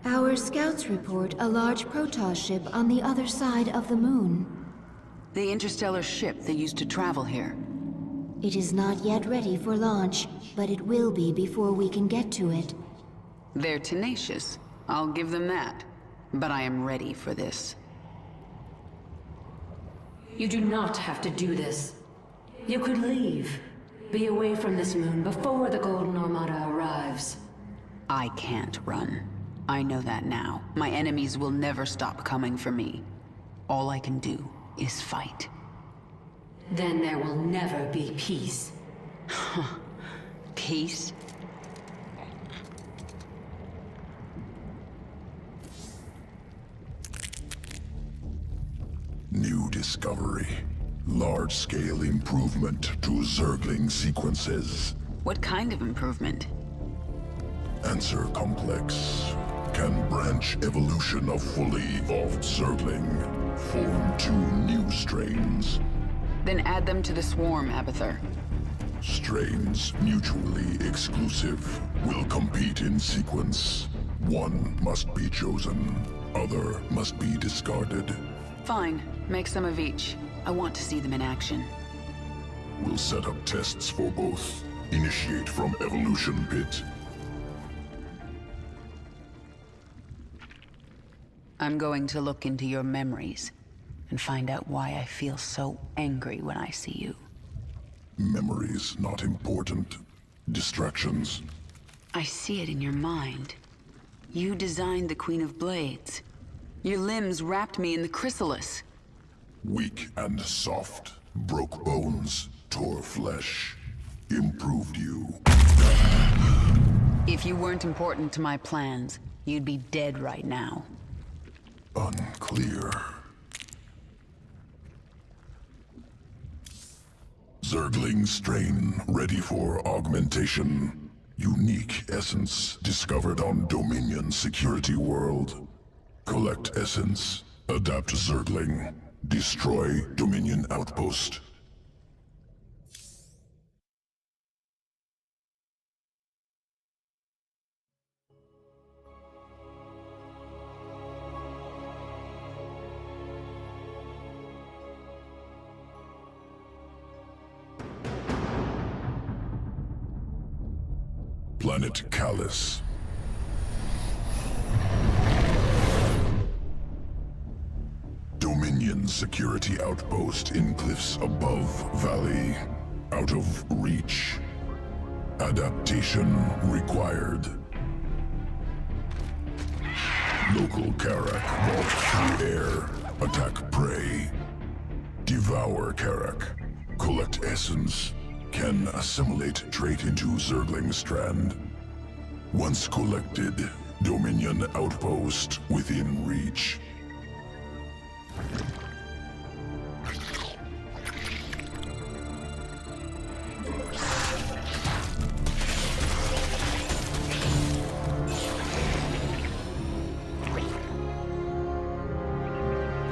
Our scouts report a large Protoss ship on the other side of the moon. The interstellar ship they used to travel here. It is not yet ready for launch, but it will be before we can get to it. They're tenacious, I'll give them that. But I am ready for this. You do not have to do this. You could leave. Be away from this moon before the Golden Armada arrives. I can't run. I know that now. My enemies will never stop coming for me. All I can do is fight. Then there will never be peace. Peace? New discovery. Large-scale improvement to Zergling sequences. What kind of improvement? Answer complex. Can branch evolution of fully evolved Zergling. Form 2 new strains. Then add them to the swarm, Abathur. Strains mutually exclusive. Will compete in sequence. One must be chosen. Other must be discarded. Fine. Make some of each. I want to see them in action. We'll set up tests for both. Initiate from Evolution Pit. I'm going to look into your memories and find out why I feel so angry when I see you. Memories not important. Distractions. I see it in your mind. You designed the Queen of Blades. Your limbs wrapped me in the chrysalis. Weak and soft. Broke bones. Tore flesh. Improved you. If you weren't important to my plans, you'd be dead right now. Unclear. Zergling strain ready for augmentation. Unique essence discovered on Dominion security world. Collect essence. Adapt Zergling. Destroy Dominion outpost. Planet Callus. Dominion security outpost in cliffs above valley. Out of reach. Adaptation required. Local Karak vault through air. Attack prey. Devour Karak. Collect essence. Can assimilate trait into Zergling strand. Once collected, Dominion outpost within reach.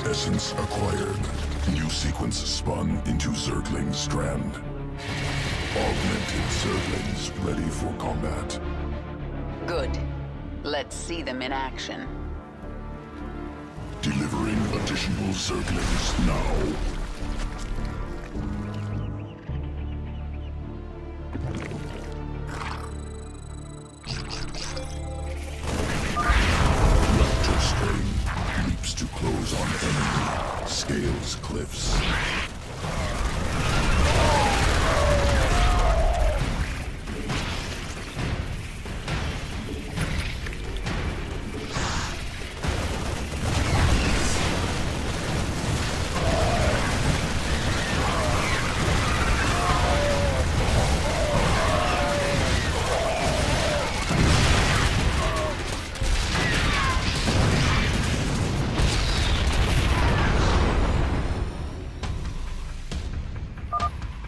Essence acquired. New sequence spun into Zergling strand. Augmented Zerglings ready for combat. Good. Let's see them in action. Delivering additional Zerglings now. Raptor strain leaps to close on enemy. Scales cliffs.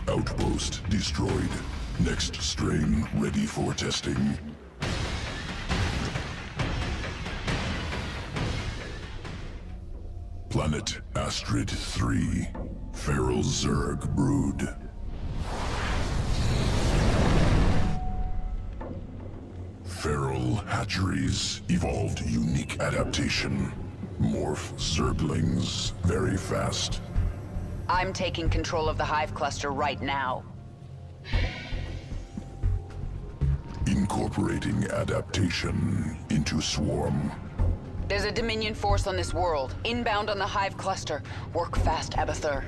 Outpost destroyed. Next strain ready for testing. Planet Astrid 3. Feral Zerg brood. Feral Small hatcheries evolved unique adaptation. Morph zerglings very fast. I'm taking control of the hive cluster right now. Incorporating adaptation into swarm. There's a Dominion force on this world, inbound on the hive cluster. Work fast, Abathur.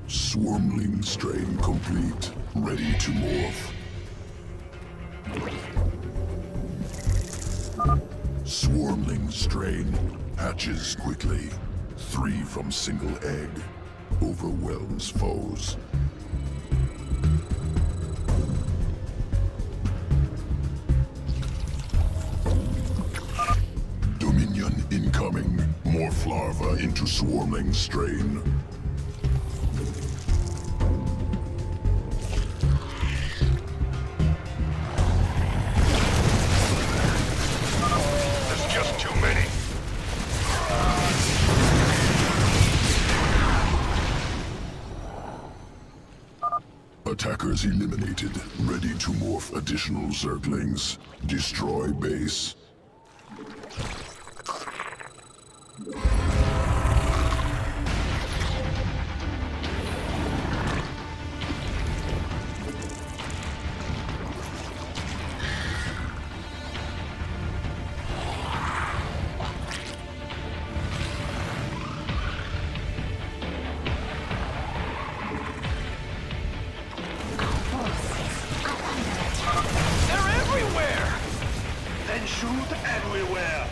Swarmling strain complete. Ready to morph. Swarmling strain hatches quickly. 3 from single egg. Overwhelms foes. Dominion incoming. Morph larva into swarmling strain. There's just too many. Attackers eliminated. Ready to morph additional zerglings. Destroy base. They're everywhere! Then shoot everywhere!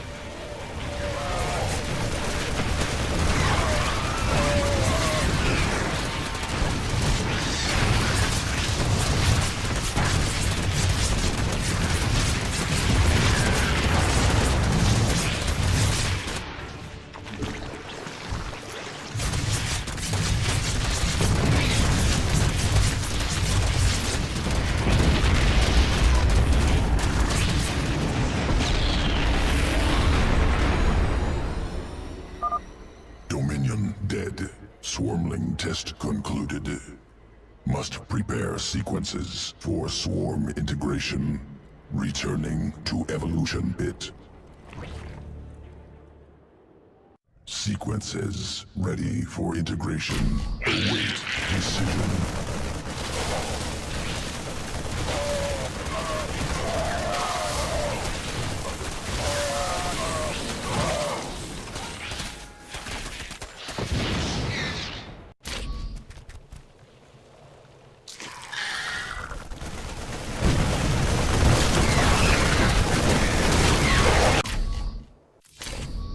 Dominion dead. Swarmling test concluded. Must prepare sequences for swarm integration. Returning to evolution pit. Sequences ready for integration. Await decision.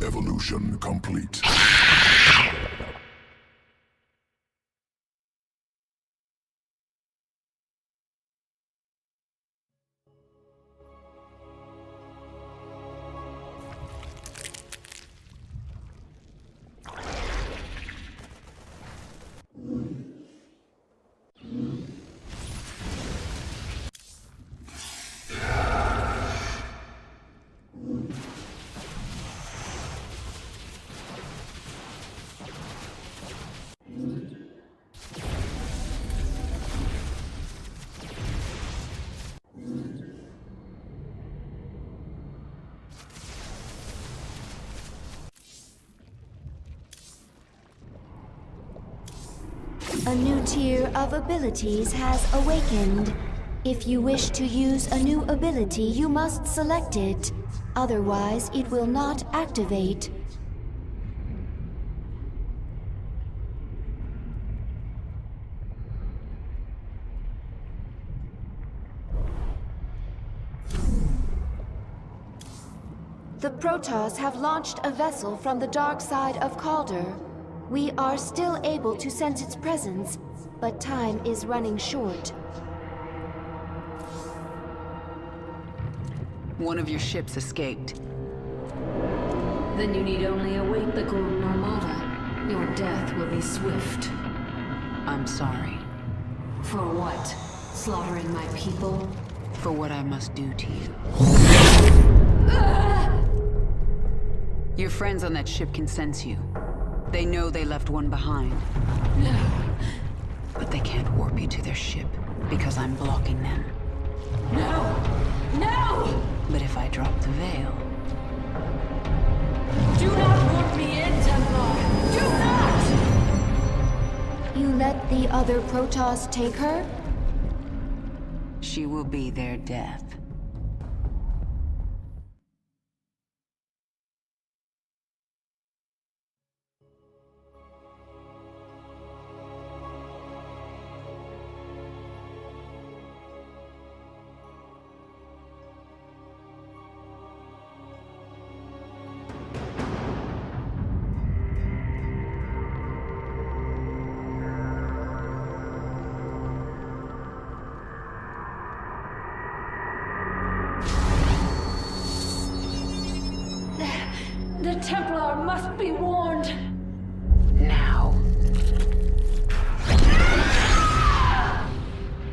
Evolution complete. A new tier of abilities has awakened. If you wish to use a new ability, you must select it. Otherwise, it will not activate. The Protoss have launched a vessel from the dark side of Calder. We are still able to sense its presence, but time is running short. One of your ships escaped. Then you need only await the Golden Armada. Your death will be swift. I'm sorry For what? Slaughtering my people? for what I must do to you. Your friends on that ship can sense you. They know they left one behind. No. But they can't warp you to their ship because I'm blocking them. No! No! drop the veil. Do not put me in, Templar! Do not! You let the other Protoss take her? She will be their death. The Templar must be warned! Now.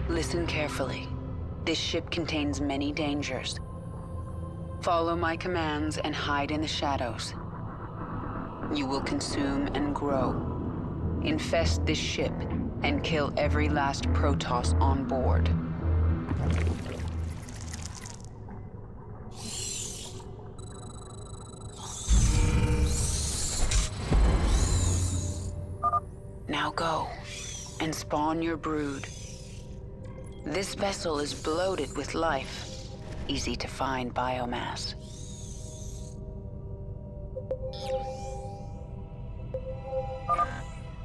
Listen carefully. This ship contains many dangers. Follow my commands and hide in the shadows. You will consume and grow. Infest this ship and kill every last Protoss on board. Now go, and spawn your brood. This vessel is bloated with life. Easy to find biomass.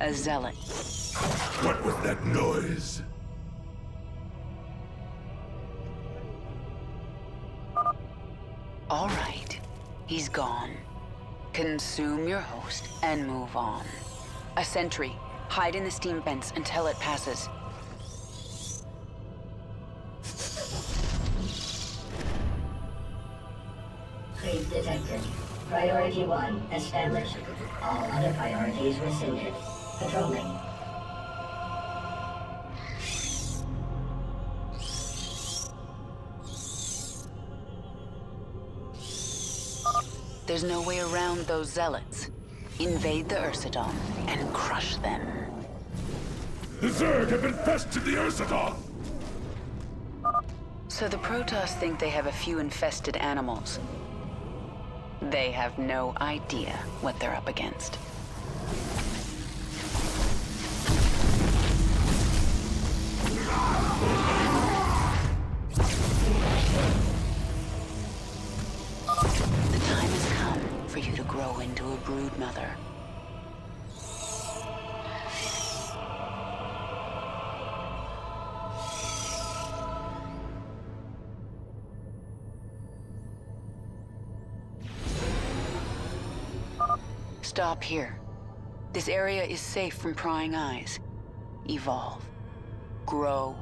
A zealot. What was that noise? All right, he's gone. Consume your host and move on. A sentry. Hide in the steam vents until it passes. Freeze detected. Priority 1 established. All other priorities rescinded. Patrolling. There's no way around those zealots. Invade the Ursidon and crush them. The Zerg have infested the Ursidon! So the Protoss think they have a few infested animals. They have no idea what they're up against. The time has come for you to grow into a brood mother. Stop here. This area is safe from prying eyes. Evolve. Grow.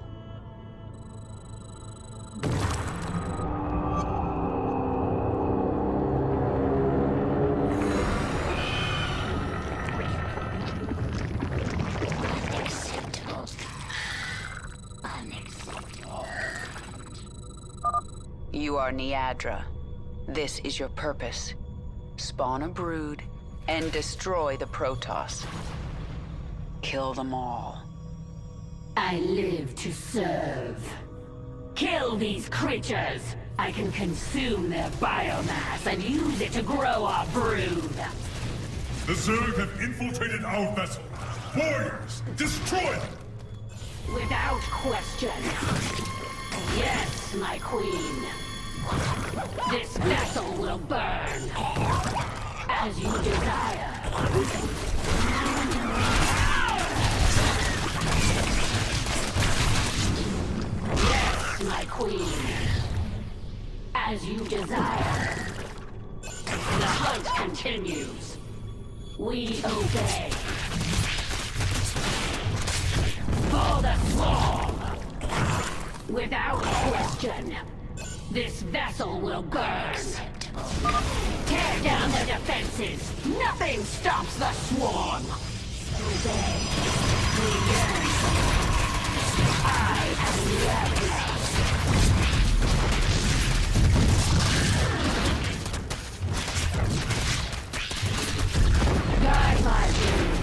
Unacceptable. Unacceptable. You are Niadra. This is your purpose. Spawn a brood and destroy the Protoss. Kill them all. I live to serve. Kill these creatures! I can consume their biomass and use it to grow our brood! The Zerg have infiltrated our vessel. Warriors, destroy them! Without question. Yes, my queen. This vessel will burn. As you desire. Yes, my queen. As you desire. The hunt continues. We obey. For the swarm. Without question. This vessel will burn. Tear down the defenses! Nothing stops the swarm! Obey. We yearn. I am Niadra. Guide my brood.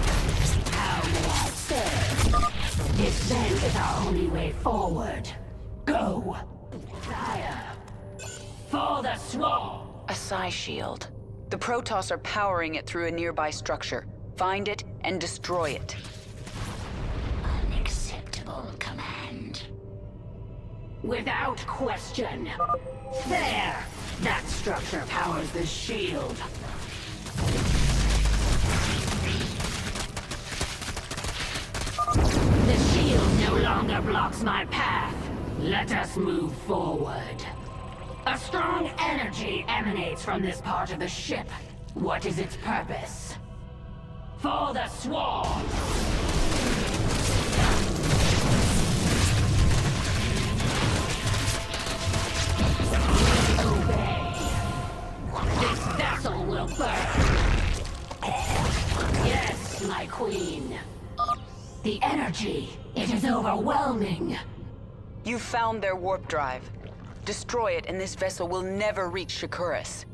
How may I serve? Descent is our only way forward. Go! Desire. For the swarm! A psi shield. The Protoss are powering it through a nearby structure. Find it and destroy it. Unacceptable command. Without question. There! That structure powers the shield. The shield no longer blocks my path. Let us move forward. A strong energy emanates from this part of the ship. What is its purpose? For the swarm! Obey. This vessel will burn. Yes, my queen. The energy, it is overwhelming. You found their warp drive. Destroy it and this vessel will never reach Shakuras.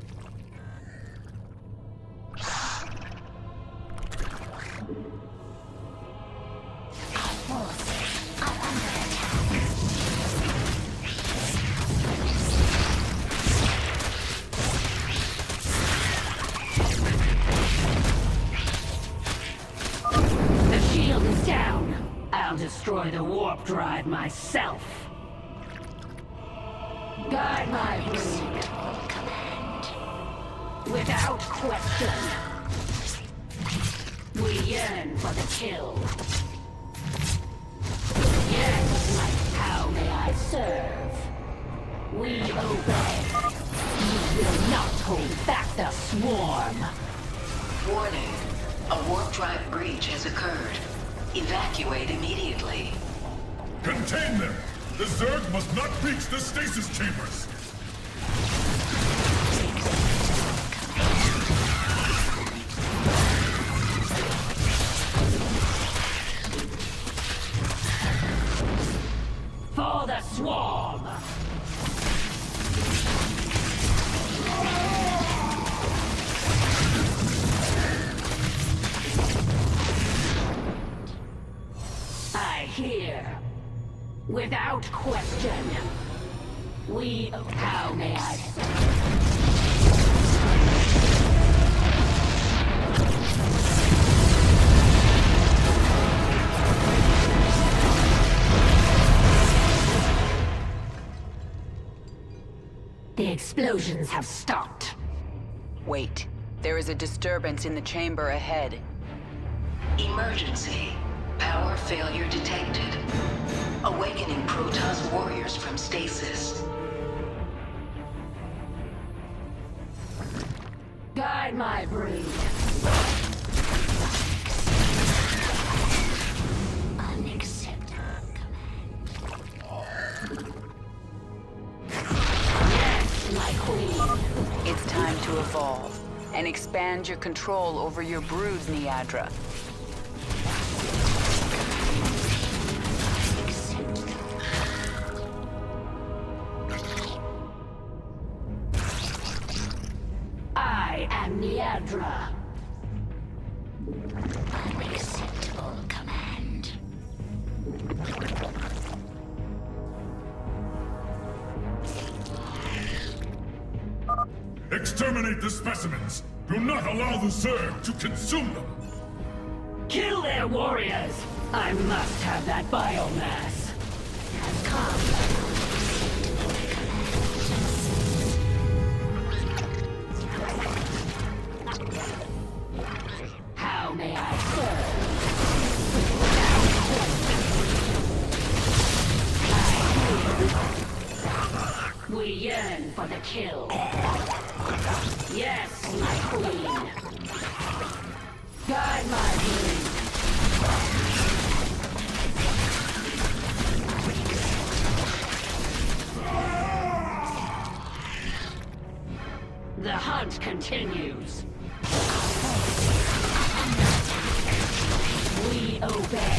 The shield is down. I'll destroy the warp drive myself. Guide my acceptable command. Without question. We yearn for the kill. Yes, how may I serve? We obey. You will not hold back the swarm. Warning. A warp drive breach has occurred. Evacuate immediately. Contain them! The Zerg must not breach the stasis chambers! For the swarm! I hear. Without question. We... How may I... The explosions have stopped. Wait. There is a disturbance in the chamber ahead. Emergency. Power failure detected. Awakening Protoss warriors from stasis. Guide my breed. Unacceptable command. Yes, my queen. It's time to evolve and expand your control over your broods, Niadra. I am Niadra. Unacceptable command. Exterminate the specimens! Do not allow the Zerg to consume them! Kill their warriors! I must have that biomass. How may I serve? We yearn for the kill. Yes, my queen. Guide my breed. The hunt continues. We obey.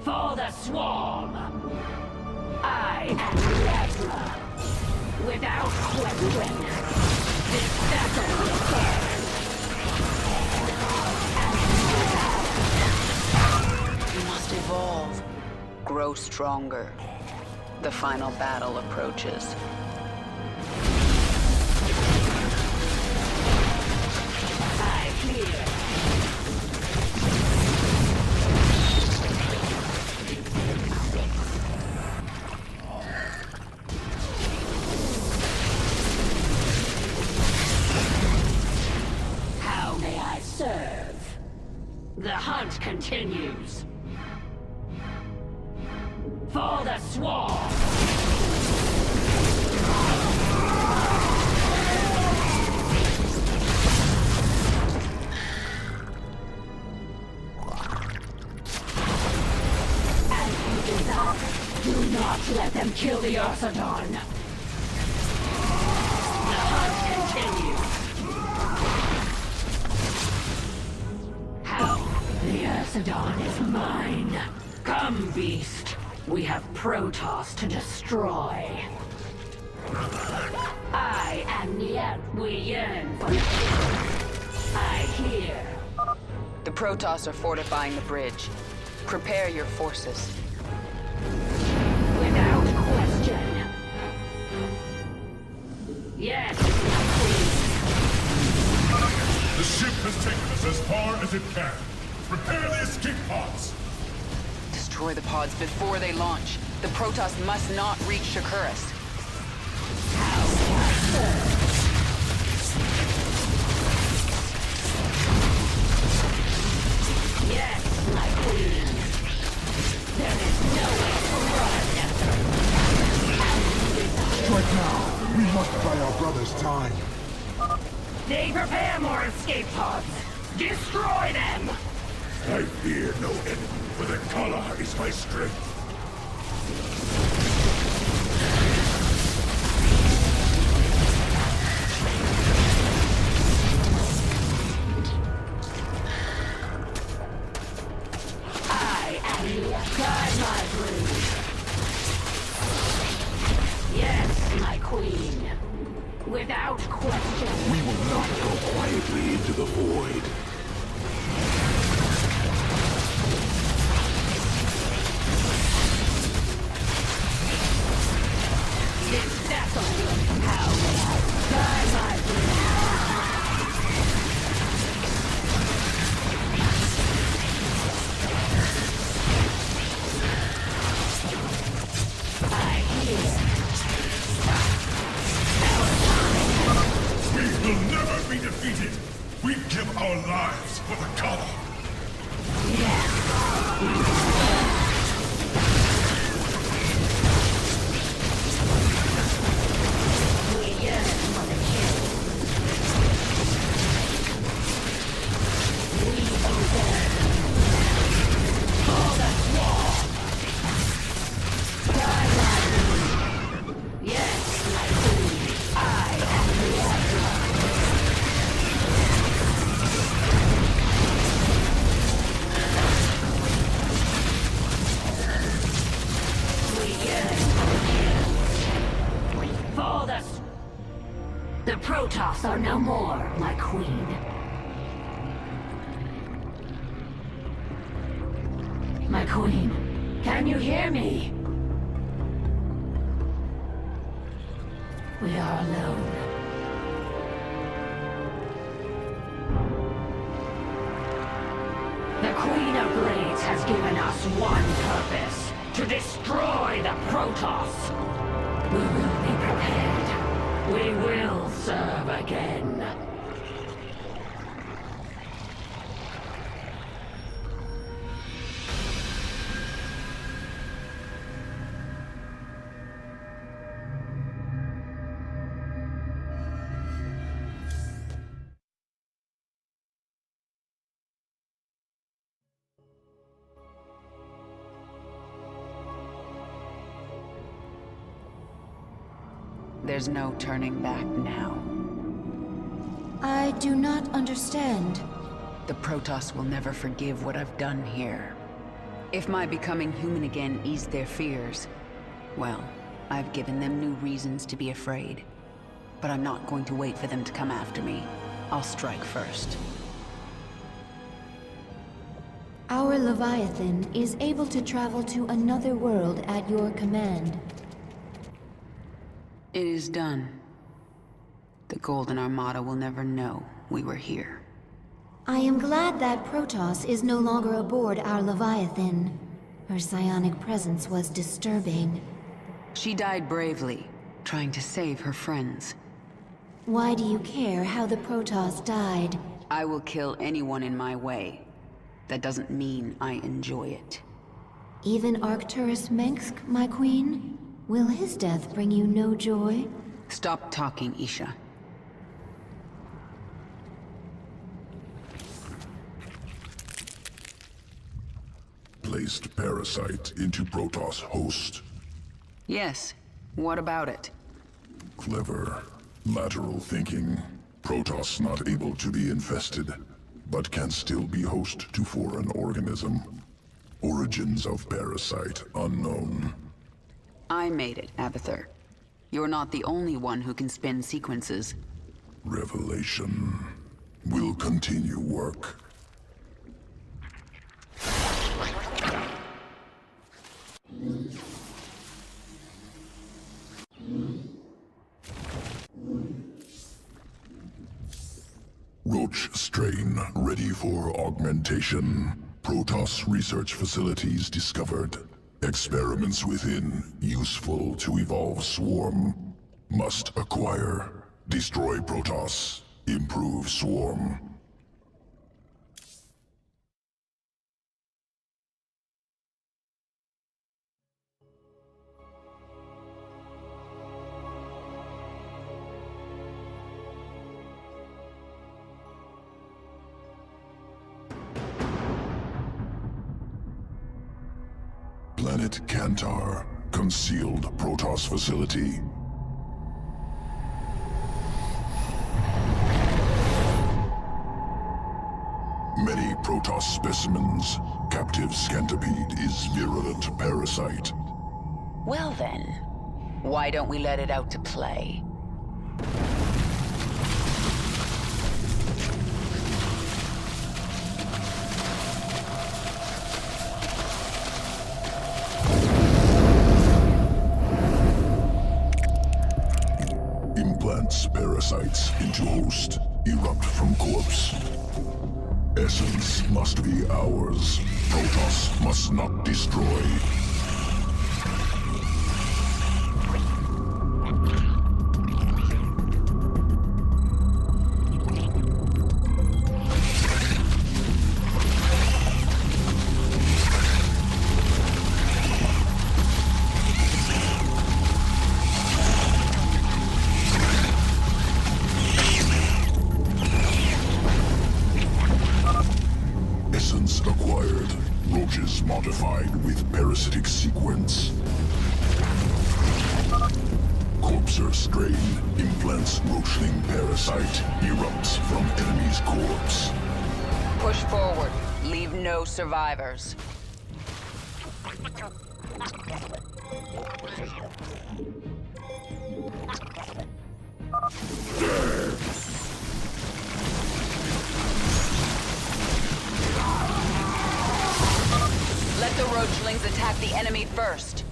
For the swarm. I am Niadra. Without question. This vessel will burn. grow stronger. The final battle approaches. I hear. How may I serve? The hunt continues. For the swarm! As you desire, do not let them kill the Orthodon. The hunt continues. How? The Orthodon is mine. Come, beast. We have Protoss to destroy. I and yet we yearn for the I hear. The Protoss are fortifying the bridge. Prepare your forces. Without question. Yes, The ship has taken us as far as it can. Prepare the escape pods. Destroy the pods before they launch. The Protoss must not reach Shakuras. yes, my queen. There is nowhere to run. Strike now! We must buy our brothers time. They prepare more escape pods. Destroy them! I fear no enemy, for the Kala is my strength. I am guide my brood. Yes, my queen. Without question. We will not go quietly into the void. This vessel, how may I guide my brood? I hear. We will never be defeated. We give our lives for the Kala. We yearn for the kill. We obey. For the swarm. Guide my brood. Yes, my queen. I am the Emperor. We yearn for the kill. For the The Protoss are no more, my queen. My queen, can you hear me? We are alone. The Queen of Blades has given us one purpose: to destroy the Protoss. We will be prepared. We will serve again. There's no turning back now. I do not understand. The Protoss will never forgive what I've done here. If my becoming human again eased their fears, well, I've given them new reasons to be afraid. But I'm not going to wait for them to come after me. I'll strike first. Our Leviathan is able to travel to another world at your command. It is done. The Golden Armada will never know we were here. I am glad that Protoss is no longer aboard our Leviathan. Her psionic presence was disturbing. She died bravely, trying to save her friends. Why do you care how the Protoss died? I will kill anyone in my way. That doesn't mean I enjoy it. Even Arcturus Mengsk, my queen? Will his death bring you no joy? Stop talking, Isha. Placed parasite into Protoss host. Yes. What about it? Clever. Lateral thinking. Protoss not able to be infested, but can still be host to foreign organism. Origins of parasite unknown. I made it, Abathur. You're not the only one who can spin sequences. Revelation. Will continue work. Roach strain ready for augmentation. Protoss research facilities discovered. Experiments within useful to evolve swarm. Must acquire. Destroy Protoss. Improve swarm. Planet Kantar. Concealed Protoss facility. Many Protoss specimens. Captive Scantipede is virulent parasite. Well then, why don't we let it out to play? Implants parasites into host. Erupt from corpse. Essence must be ours. Protoss must not destroy. Essence acquired. Roaches modified with parasitic sequence. Corpser strain. Implants roachling parasite. Erupts from enemy's corpse. Push forward. Leave no survivors. Let the roachlings attack the enemy first.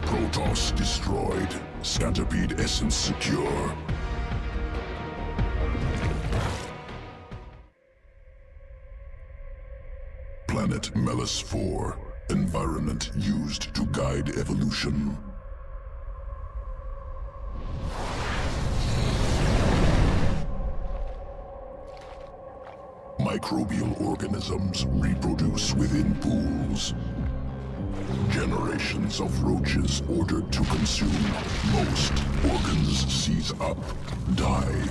Protoss destroyed. Scantipede essence secure. Planet Melis 4. Environment used to guide evolution. microbial organisms reproduce within pools. Generations of roaches ordered to consume most organs seize up, die.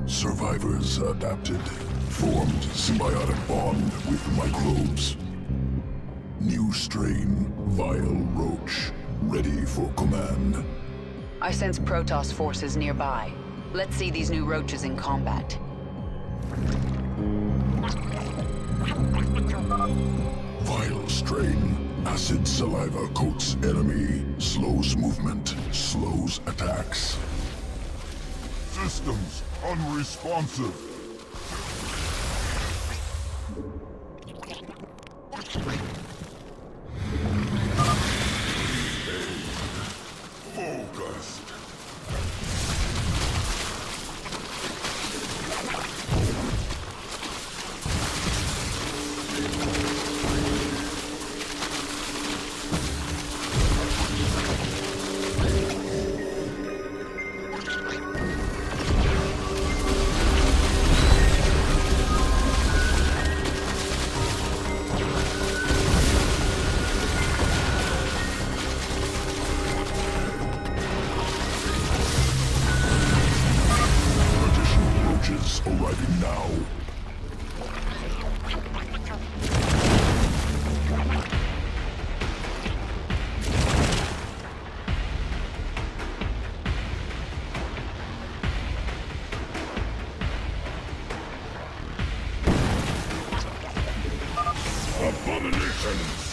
Survivors adapted, formed symbiotic bond with microbes. New strain, vile roach, ready for command. I sense Protoss forces nearby. Let's see these new roaches in combat. Vile strain, acid saliva coats enemy, slows movement, slows attacks. Systems unresponsive. Focused. Arriving now. Abominations!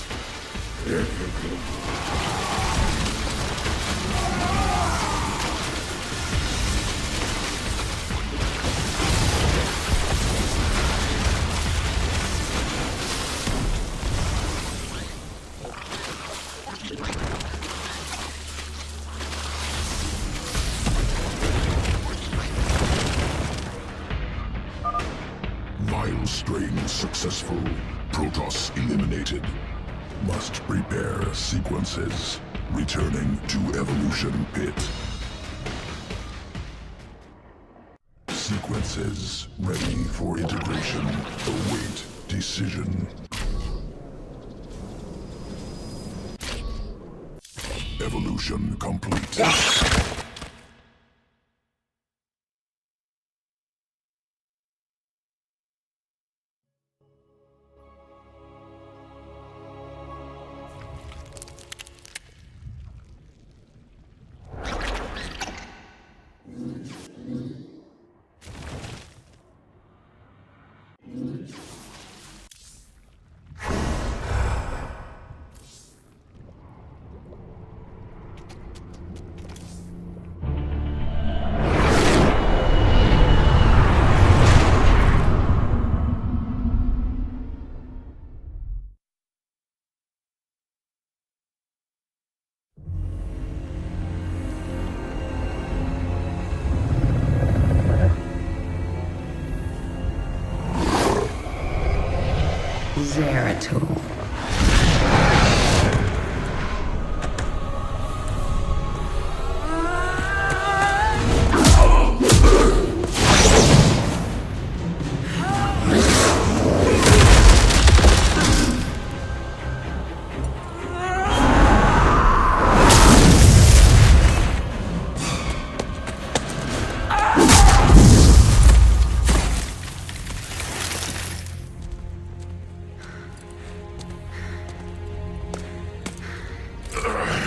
Vile strain successful. Protoss eliminated. Must prepare sequences. Returning to evolution pit. Sequences ready for integration. Await decision. Evolution complete. Zeratul.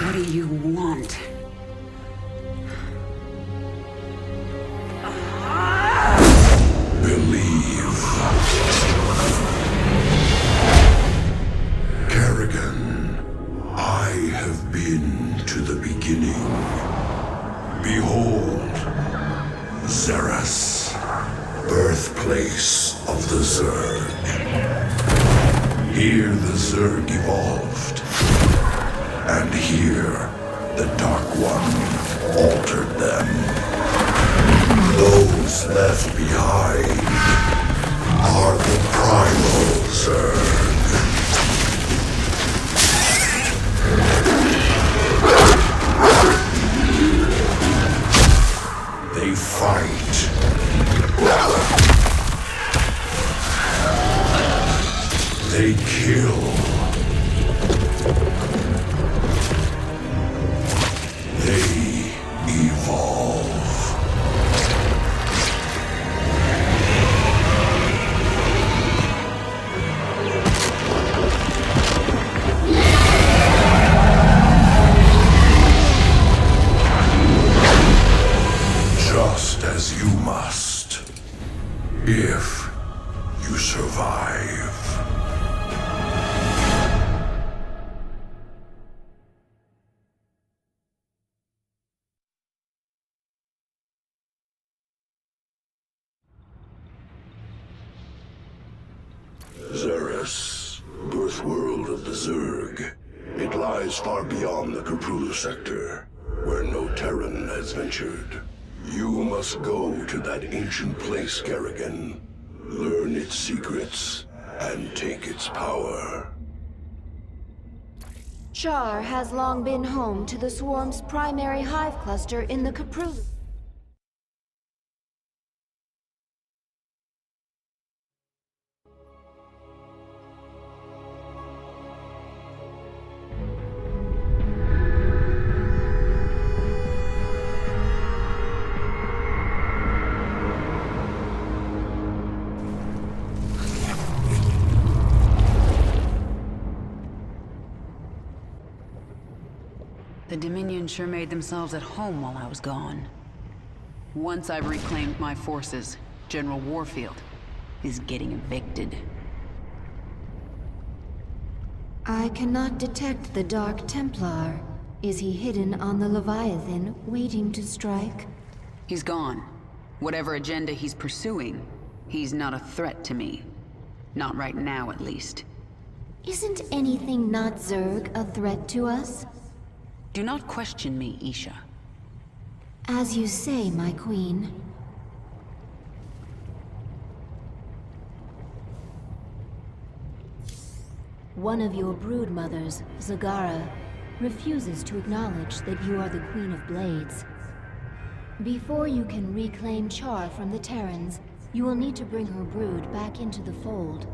What do you want? Believe. Kerrigan, I have been to the beginning. Behold, Xeras, birthplace of the Zerg. Here the Zerg evolved. And here, the Dark One altered them. Those left behind are the primal Zerg. They fight lies far beyond the Caprulu sector, where no Terran has ventured. You must go to that ancient place, Kerrigan. Learn its secrets, and take its power. Char has long been home to the swarm's primary hive cluster in the Caprulu. The Dominion sure made themselves at home while I was gone. Once I've reclaimed my forces, General Warfield is getting evicted. I cannot detect the Dark Templar. Is he hidden on the Leviathan, waiting to strike? He's gone. Whatever agenda he's pursuing, he's not a threat to me. Not right now, at least. Isn't anything not Zerg a threat to us? Do not question me, Isha. As you say, my queen. One of your brood mothers, Zagara, refuses to acknowledge that you are the Queen of Blades. Before you can reclaim Char from the Terrans, you will need to bring her brood back into the fold.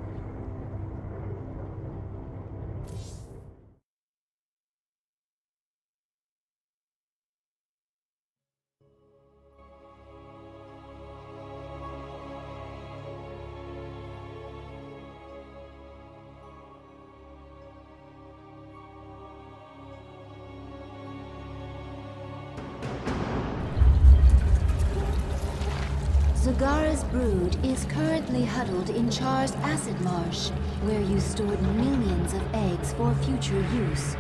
Zagara's brood is currently huddled in Char's acid marsh, where you stored millions of eggs for future use.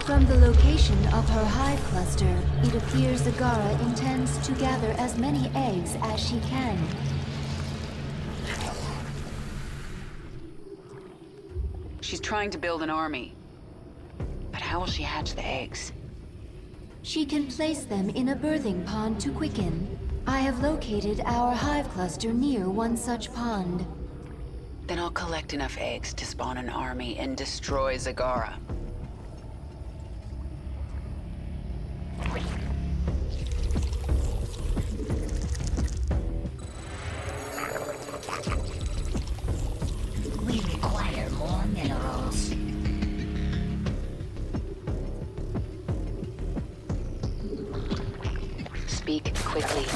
From the location of her hive cluster, it appears Zagara intends to gather as many eggs as she can. She's trying to build an army. But how will she hatch the eggs? She can place them in a birthing pond to quicken. I have located our hive cluster near one such pond. Then I'll collect enough eggs to spawn an army and destroy Zagara. We require more minerals. Speak quickly.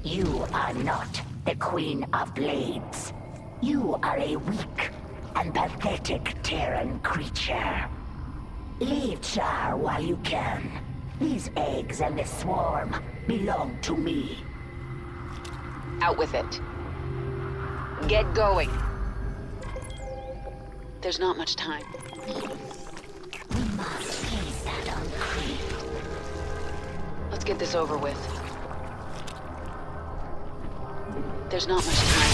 You are not the Queen of Blades. You are a weak and pathetic Terran creature. Leave Char while you can. These eggs and this swarm belong to me. Out with it. Get going. There's not much time. We must seize that on creep. Let's get this over with. There's not much time.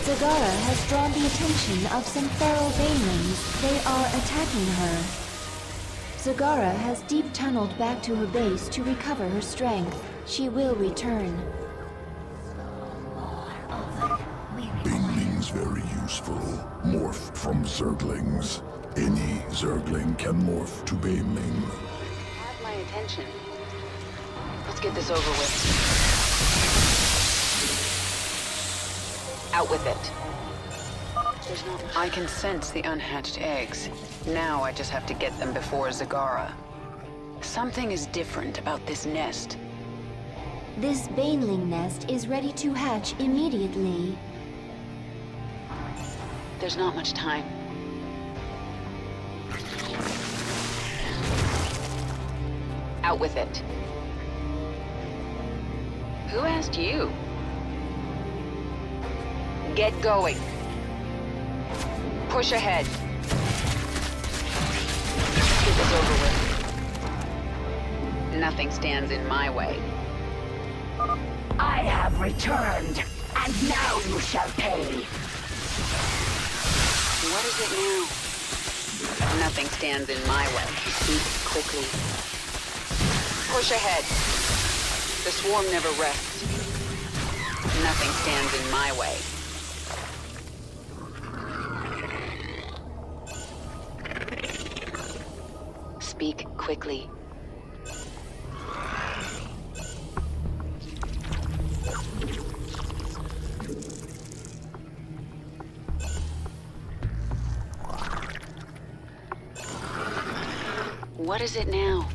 Zagara has drawn the attention of some feral banelings. They are attacking her. Zagara has deep tunneled back to her base to recover her strength. She will return. Banelings very useful. Morph from Zerglings. Any Zergling can morph to Baneling. Have my attention. Let's get this over with. Out with it. There's not much. I can sense the unhatched eggs. Now I just have to get them before Zagara. Something is different about this nest. This baneling nest is ready to hatch immediately. There's not much time. Out with it. Who asked you? Get going. Push ahead. Get this over with. Nothing stands in my way. I have returned, and now you shall pay. What is it now? Nothing stands in my way. Speak quickly. Push ahead. The swarm never rests. Nothing stands in my way. Speak quickly. What is it now?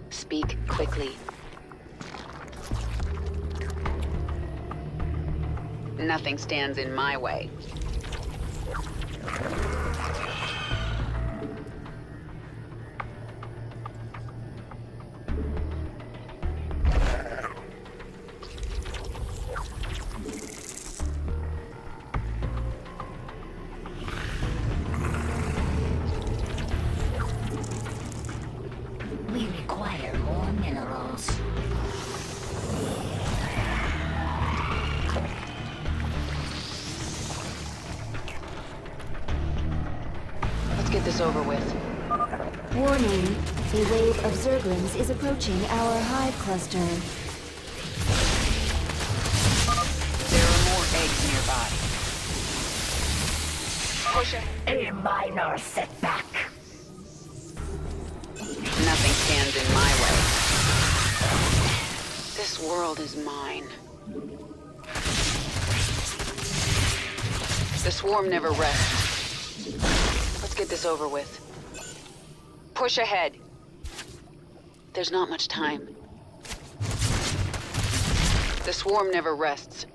Speak quickly. Nothing stands in my way. We require more minerals. Let's get this over with. Warning, a wave of zerglings is approaching our hive cluster. There are more eggs nearby. Push it. A minor setback. Nothing stands in my way. This world is mine. The swarm never rests. Let's get this over with. Push ahead. There's not much time. The swarm never rests.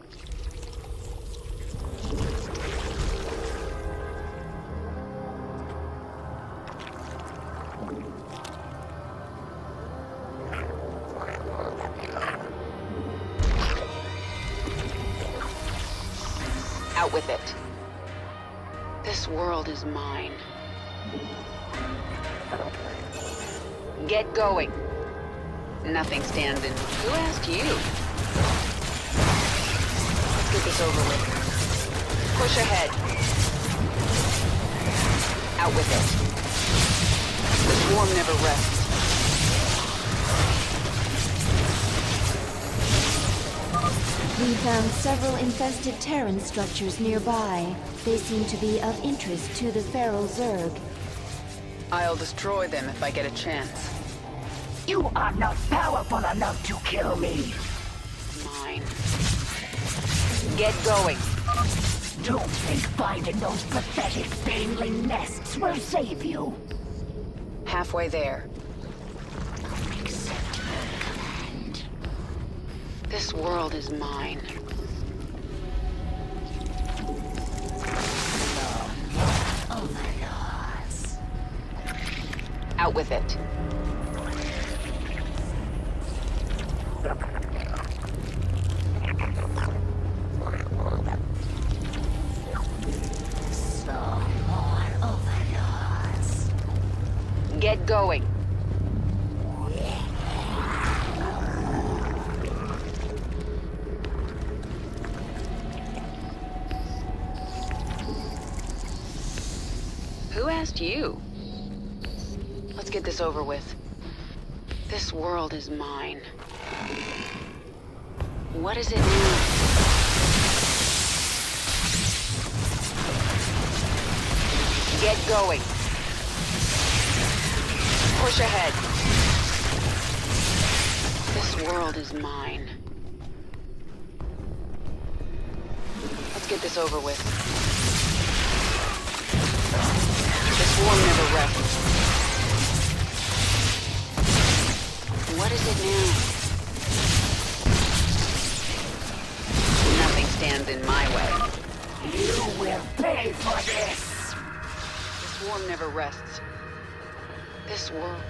Out with it. This world is mine. Get going. Nothing stands in... Who asked you? Let's get this over with. Push ahead. Out with it. The swarm never rests. We found several infested Terran structures nearby. They seem to be of interest to the feral zerg. I'll destroy them if I get a chance. You are not powerful enough to kill me. Mine. Get going. Don't think finding those pathetic baneling nests will save you. Halfway there. Accept my command. This world is mine. Overlords. Out with it. So more overlords. Get going. Who asked you? Let's get this over with. This world is mine. What is it now? Get going. Push ahead. This world is mine. Let's get this over with. The swarm never rests. What is it now? Nothing stands in my way. You will pay for this. The swarm never rests. This world...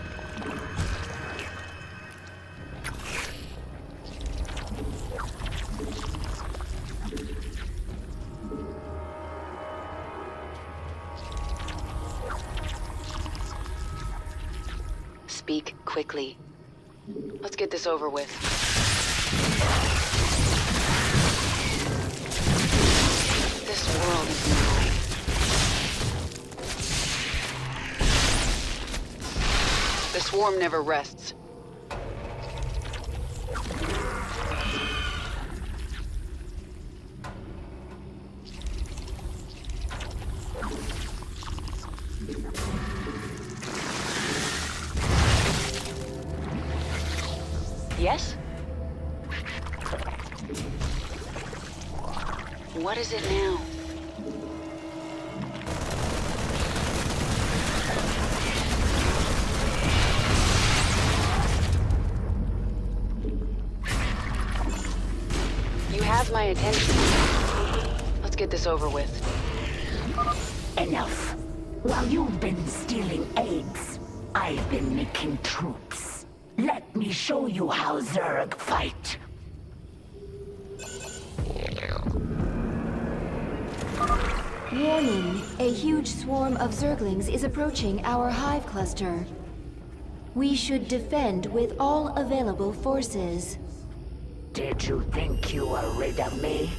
Speak quickly. Let's get this over with. swarm never rests. Yes? What is it now? You have my attention. Let's get this over with. Enough. While you've been stealing eggs, I've been making troops. Let me show you how Zerg fight. Warning, a huge swarm of Zerglings is approaching our hive cluster. We should defend with all available forces. Did you think you were rid of me?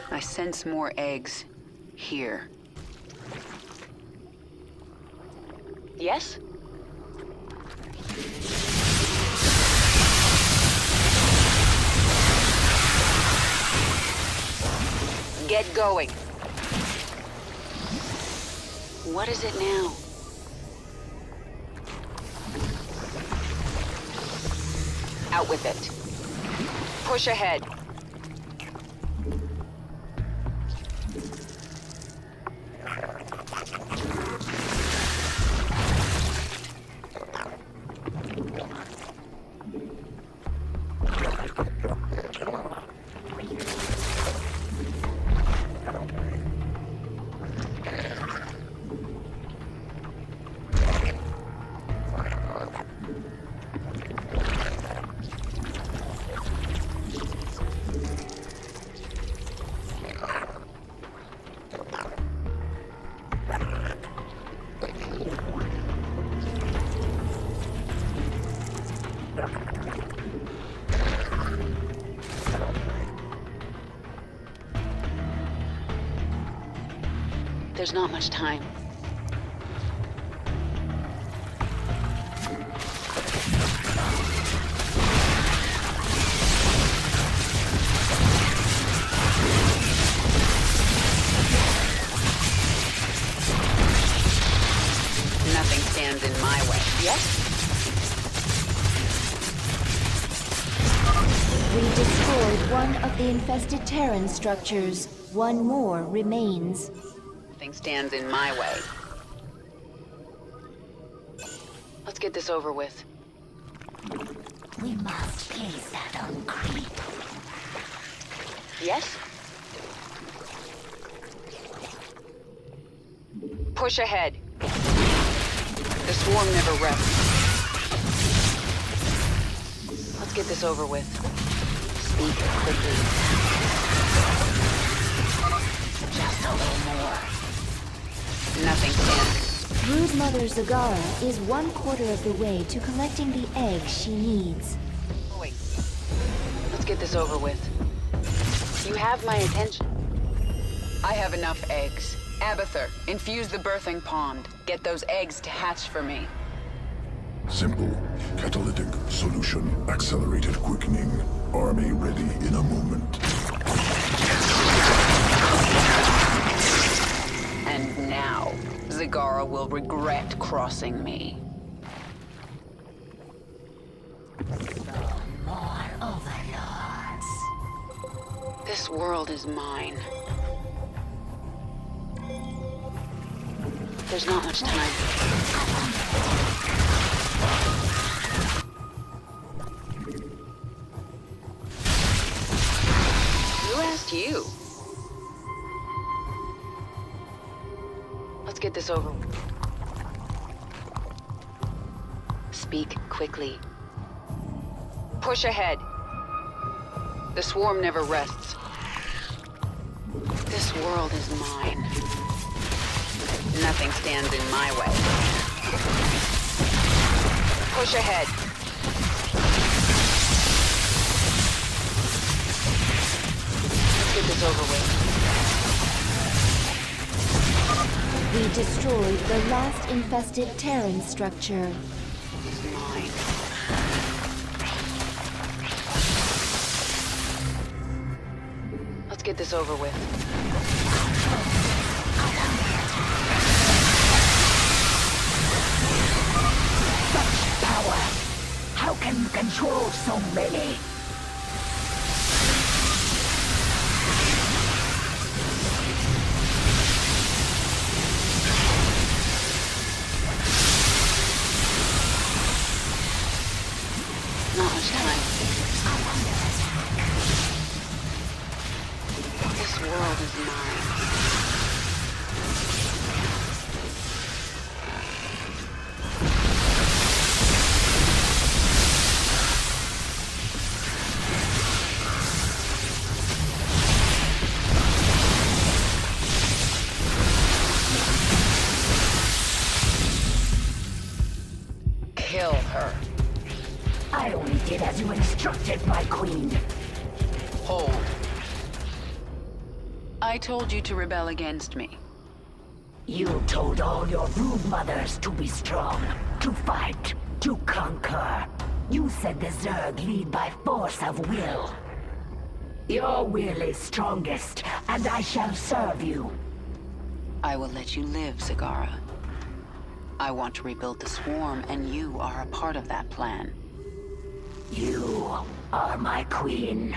I sense more eggs. Here. Yes? Get going. What is it now? Out with it. Push ahead. There's not much time. Nothing stands in my way. Yes? We destroyed one of the infested Terran structures. One more remains. Nothing stands in my way. Let's get this over with. We must place that on creep. Yes? Push ahead. The swarm never rests. Let's get this over with. Speak quickly. Just a little more. Nothing stands. Brood Mother Zagara is 1/4 of the way to collecting the eggs she needs. Wait. Let's get this over with. You have my attention. I have enough eggs. Abathur, infuse the birthing pond. Get those eggs to hatch for me. Simple. Catalytic solution. Accelerated quickening. Army ready in a moment. And now, Zagara will regret crossing me. More overlords. This world is mine. There's not much time. Who asked you? Let's get this over. Speak quickly. Push ahead. The swarm never rests. This world is mine. Nothing stands in my way. Push ahead. Let's get this over with. We destroyed the last infested Terran structure. Mine. Let's get this over with. Such power! How can you control so many? Not much time. This world is mine. Kill her. I only did as you instructed, my queen. Hold. I told you to rebel against me. You told all your brood mothers to be strong, to fight, to conquer. You said the Zerg lead by force of will. Your will is strongest, and I shall serve you. I will let you live, Zagara. I want to rebuild the swarm, and you are a part of that plan. You are my queen.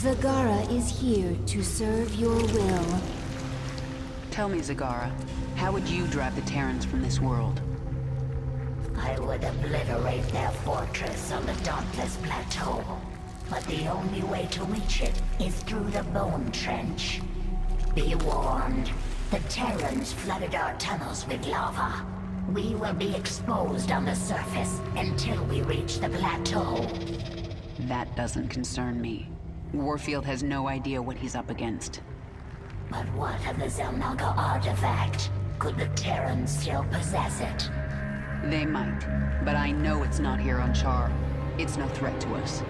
Zagara is here to serve your will. Tell me, Zagara, how would you drive the Terrans from this world? I would obliterate their fortress on the Dauntless Plateau. But the only way to reach it is through the Bone Trench. Be warned, the Terrans flooded our tunnels with lava. We will be exposed on the surface until we reach the plateau. That doesn't concern me. Warfield has no idea what he's up against. But what of the Zelnaga artifact? Could the Terrans still possess it? They might, but I know it's not here on Char. It's no threat to us.